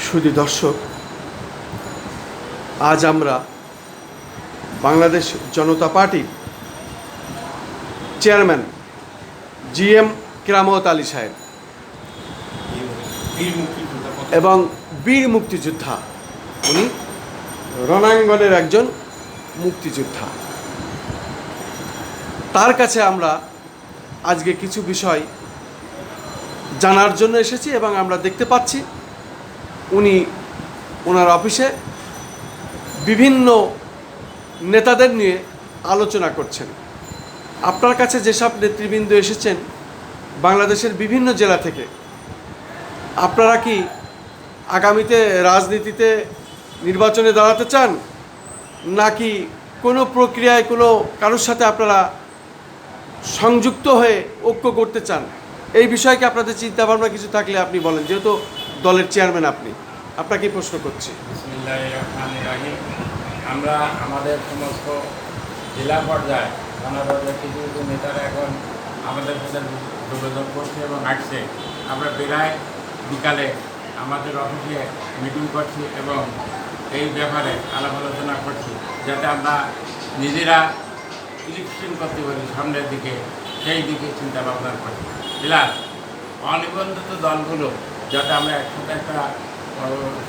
সুধী দর্শক, আজ আমরা বাংলাদেশ জনতা পার্টির চেয়ারম্যান GM কেরামত আলী সাহেব এবং বীর মুক্তিযোদ্ধা, উনি রণাঙ্গনের একজন মুক্তিযোদ্ধা, তার কাছে আমরা আজকে কিছু বিষয় জানার জন্য এসেছি এবং আমরা দেখতে পাচ্ছি উনি ওনার অফিসে বিভিন্ন নেতাদের নিয়ে আলোচনা করছেন। আপনার কাছে যেসব নেতৃবৃন্দ এসেছেন বাংলাদেশের বিভিন্ন জেলা থেকে, আপনারা কি আগামীতে রাজনীতিতে নির্বাচনে দাঁড়াতে চান, নাকি কোনো প্রক্রিয়ায় কারোর সাথে আপনারা সংযুক্ত হয়ে ঐক্য করতে চান? এই বিষয়ে কি আপনাদের চিন্তাভাবনা কিছু থাকলে আপনি বলেন, যেহেতু দলের চেয়ারম্যান আপনি। আপনাকে প্রশ্ন করছি। আমরা আমাদের সমস্ত জেলা পর্যায়ে থানা পর্যায়ে কিছু কিছু নেতারা এখন আমাদের সাথে যোগাযোগ করছে এবং আসছে। আমরা প্রায় বিকালে আমাদের অফিসে মিটিং করছি এবং এই ব্যাপারে আলাপ আলোচনা করছি, যাতে আমরা নিজেরা ইলেকশন করতে পারি সামনের দিকে, সেই দিকে চিন্তা ভাবনা করছি। প্লাস অনিবন্ধিত দলগুলো যাতে আমরা একসাথে একটা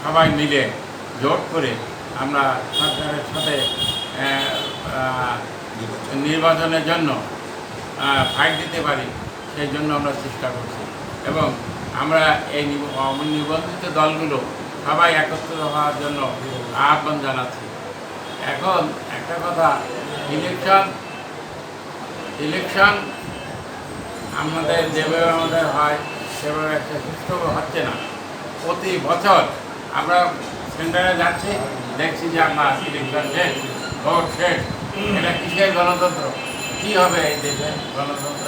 সবাই মিলে জোট করে আমরা সরকারের সাথে নির্বাচনের জন্য ফাইট দিতে পারি, সেই জন্য আমরা চেষ্টা করছি। এবং আমরা এই নিবন্ধিত দলগুলো সবাই একত্রিত হওয়ার জন্য আহ্বান জানাচ্ছি। এখন একটা কথা, ইলেকশন আমাদের যেভাবে আমাদের হয় সেভাবে একটা সুস্থভাবে হচ্ছে না। প্রতি বছর আমরা সেন্টারে যাচ্ছি, দেখছি যে আমরা ইলেকশন শেষ, ভোট শেষ। এটা কিসের গণতন্ত্র? কী হবে এই দেশে গণতন্ত্র?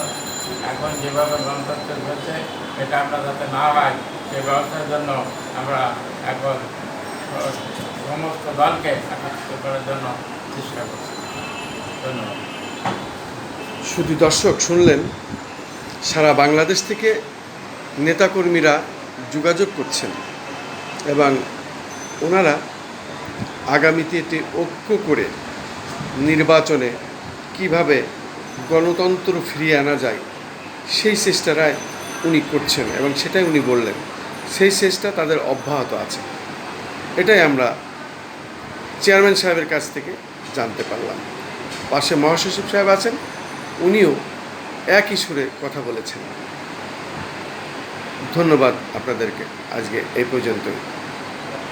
এখন যেভাবে গণতন্ত্র হচ্ছে, এটা আমরা যাতে না হয় সেই ব্যবস্থার জন্য আমরা এখন সমস্ত দলকে একত্রিত করার জন্য চেষ্টা করছি। ধন্যবাদ। শুধু দর্শক শুনলেন, সারা বাংলাদেশ থেকে নেতাকর্মীরা যোগাযোগ করছেন এবং ওনারা আগামীতে এটি ঐক্য করে নির্বাচনে কিভাবে গণতন্ত্র ফিরিয়ে আনা যায় সেই চেষ্টাটাই উনি করছেন এবং সেটাই উনি বললেন। সেই চেষ্টা তাদের অব্যাহত আছে, এটাই আমরা চেয়ারম্যান সাহেবের কাছ থেকে জানতে পারলাম। পাশে মহাসচিব সাহেব আছেন, উনিও একই সুরে কথা বলেছেন। ধন্যবাদ আপনাদেরকে। আজকে এই পর্যন্তই।